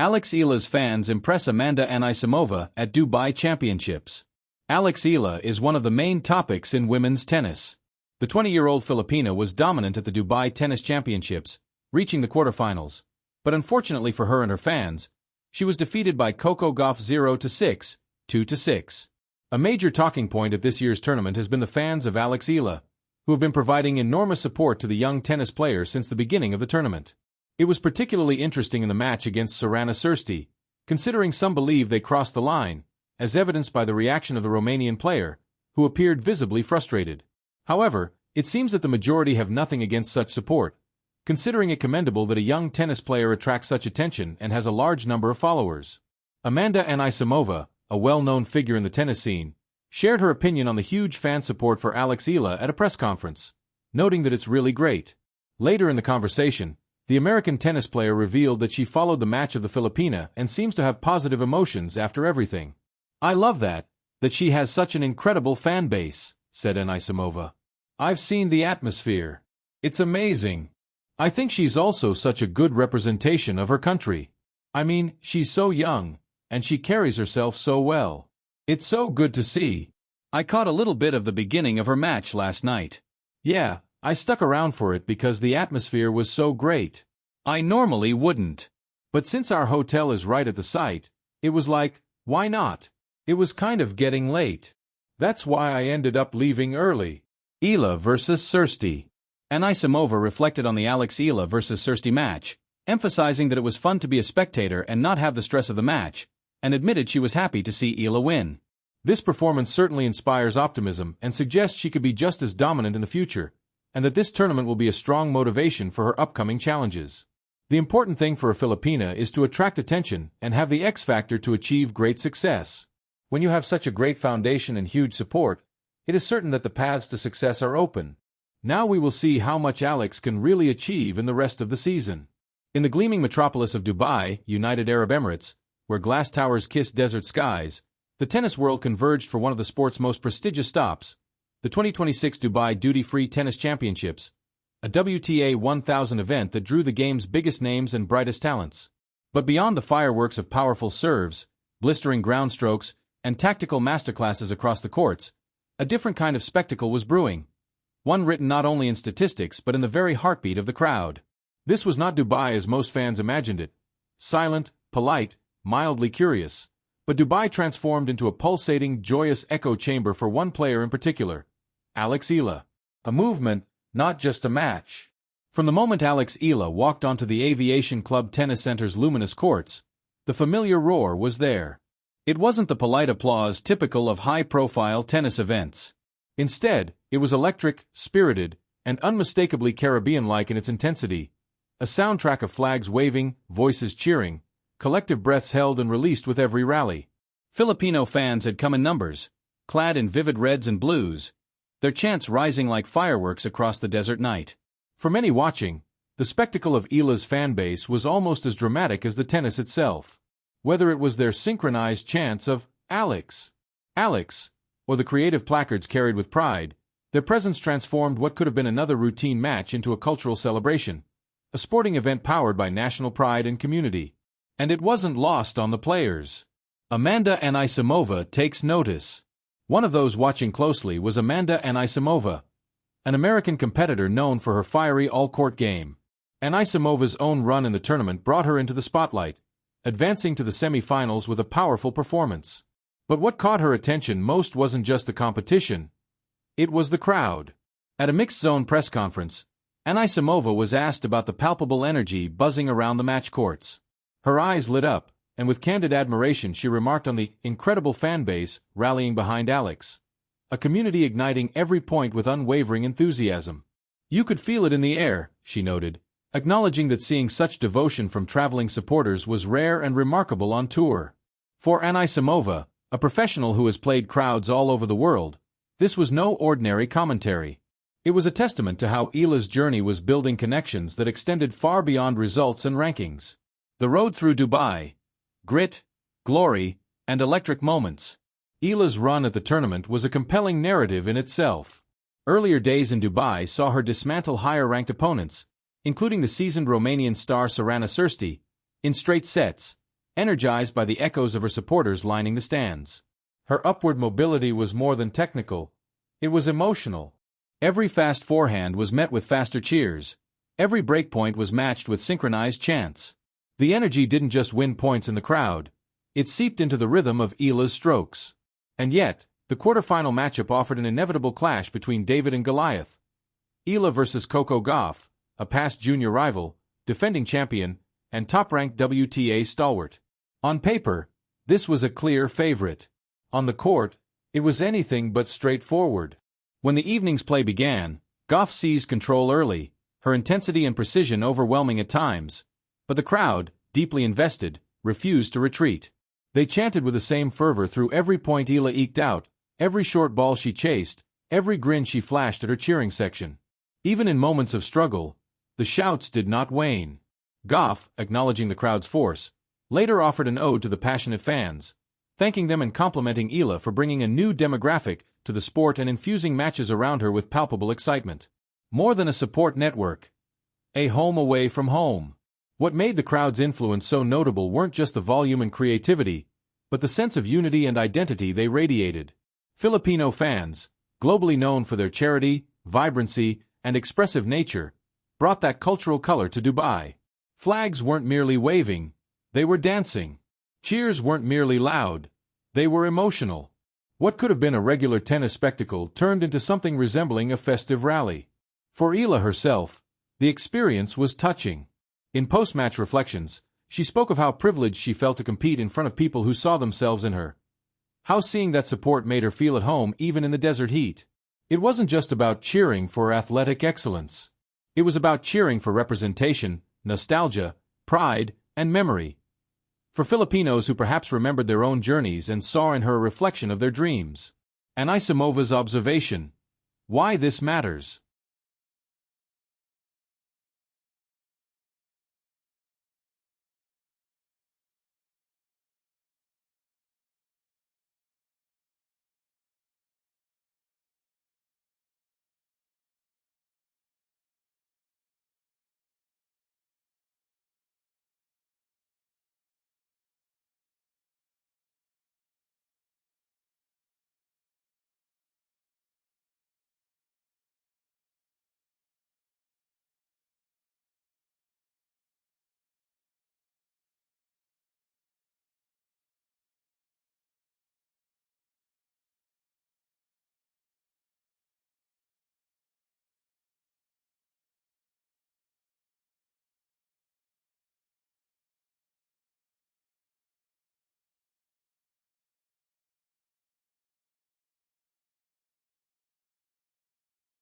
Eala's fans impress Amanda Anisimova at Dubai Championships. Eala is one of the main topics in women's tennis. The 20-year-old Filipina was dominant at the Dubai Tennis Championships, reaching the quarterfinals. But unfortunately for her and her fans, she was defeated by Coco Gauff 0-6, 2-6. A major talking point at this year's tournament has been the fans of Eala, who have been providing enormous support to the young tennis player since the beginning of the tournament. It was particularly interesting in the match against Sorana Cîrstea, considering some believe they crossed the line, as evidenced by the reaction of the Romanian player, who appeared visibly frustrated. However, it seems that the majority have nothing against such support, considering it commendable that a young tennis player attracts such attention and has a large number of followers. Amanda Anisimova, a well-known figure in the tennis scene, shared her opinion on the huge fan support for Eala at a press conference, noting that it's really great. Later in the conversation, the American tennis player revealed that she followed the match of the Filipina and seems to have positive emotions after everything. "I love that she has such an incredible fan base," said Anisimova. "I've seen the atmosphere. It's amazing. I think she's also such a good representation of her country. I mean, she's so young, and she carries herself so well. It's so good to see. I caught a little bit of the beginning of her match last night. Yeah, I stuck around for it because the atmosphere was so great. I normally wouldn't. But since our hotel is right at the site, it was like, why not? It was kind of getting late. That's why I ended up leaving early." Eala vs. Cîrstea. Anisimova reflected on the Eala vs. Cîrstea match, emphasizing that it was fun to be a spectator and not have the stress of the match, and admitted she was happy to see Eala win. This performance certainly inspires optimism and suggests she could be just as dominant in the future, and that this tournament will be a strong motivation for her upcoming challenges. The important thing for a Filipina is to attract attention and have the X factor to achieve great success. When you have such a great foundation and huge support, it is certain that the paths to success are open. Now we will see how much Alex can really achieve in the rest of the season. In the gleaming metropolis of Dubai, United Arab Emirates, where glass towers kiss desert skies, the tennis world converged for one of the sport's most prestigious stops, the 2026 Dubai Duty-Free Tennis Championships, a WTA 1000 event that drew the game's biggest names and brightest talents. But beyond the fireworks of powerful serves, blistering ground strokes, and tactical masterclasses across the courts, a different kind of spectacle was brewing. One written not only in statistics but in the very heartbeat of the crowd. This was not Dubai as most fans imagined it. Silent, polite, mildly curious. But Dubai transformed into a pulsating, joyous echo chamber for one player in particular, Eala. A movement, not just a match. From the moment Eala walked onto the Aviation Club Tennis Center's luminous courts, the familiar roar was there. It wasn't the polite applause typical of high-profile tennis events. Instead, it was electric, spirited, and unmistakably Caribbean-like in its intensity, a soundtrack of flags waving, voices cheering, collective breaths held and released with every rally. Filipino fans had come in numbers, clad in vivid reds and blues, their chants rising like fireworks across the desert night. For many watching, the spectacle of Eala's fan base was almost as dramatic as the tennis itself. Whether it was their synchronized chants of Alex, or the creative placards carried with pride, their presence transformed what could have been another routine match into a cultural celebration, a sporting event powered by national pride and community. And it wasn't lost on the players. Amanda Anisimova takes notice. One of those watching closely was Amanda Anisimova, an American competitor known for her fiery all-court game. Anisimova's own run in the tournament brought her into the spotlight, advancing to the semi-finals with a powerful performance. But what caught her attention most wasn't just the competition. It was the crowd. At a mixed-zone press conference, Anisimova was asked about the palpable energy buzzing around the match courts. Her eyes lit up, and with candid admiration she remarked on the incredible fan base rallying behind Alex, a community igniting every point with unwavering enthusiasm. "You could feel it in the air," she noted, acknowledging that seeing such devotion from traveling supporters was rare and remarkable on tour. For Anisimova, a professional who has played crowds all over the world, this was no ordinary commentary. It was a testament to how Eala's journey was building connections that extended far beyond results and rankings. The road through Dubai. Grit, glory, and electric moments. Eala's run at the tournament was a compelling narrative in itself. Earlier days in Dubai saw her dismantle higher-ranked opponents, including the seasoned Romanian star Sorana Cîrstea, in straight sets, energized by the echoes of her supporters lining the stands. Her upward mobility was more than technical. It was emotional. Every fast forehand was met with faster cheers. Every breakpoint was matched with synchronized chants. The energy didn't just win points in the crowd. It seeped into the rhythm of Eala's strokes. And yet, the quarterfinal matchup offered an inevitable clash between David and Goliath. Eala versus Coco Gauff, a past junior rival, defending champion, and top-ranked WTA stalwart. On paper, this was a clear favorite. On the court, it was anything but straightforward. When the evening's play began, Gauff seized control early, her intensity and precision overwhelming at times, but the crowd, deeply invested, refused to retreat. They chanted with the same fervor through every point Eala eked out, every short ball she chased, every grin she flashed at her cheering section. Even in moments of struggle, the shouts did not wane. Gauff, acknowledging the crowd's force, later offered an ode to the passionate fans, thanking them and complimenting Eala for bringing a new demographic to the sport and infusing matches around her with palpable excitement. More than a support network. A home away from home. What made the crowd's influence so notable weren't just the volume and creativity, but the sense of unity and identity they radiated. Filipino fans, globally known for their charity, vibrancy, and expressive nature, brought that cultural color to Dubai. Flags weren't merely waving, they were dancing. Cheers weren't merely loud, they were emotional. What could have been a regular tennis spectacle turned into something resembling a festive rally. For Eala herself, the experience was touching. In post-match reflections, she spoke of how privileged she felt to compete in front of people who saw themselves in her. How seeing that support made her feel at home even in the desert heat. It wasn't just about cheering for athletic excellence. It was about cheering for representation, nostalgia, pride, and memory. For Filipinos who perhaps remembered their own journeys and saw in her a reflection of their dreams. Anisimova's observation. Why this matters.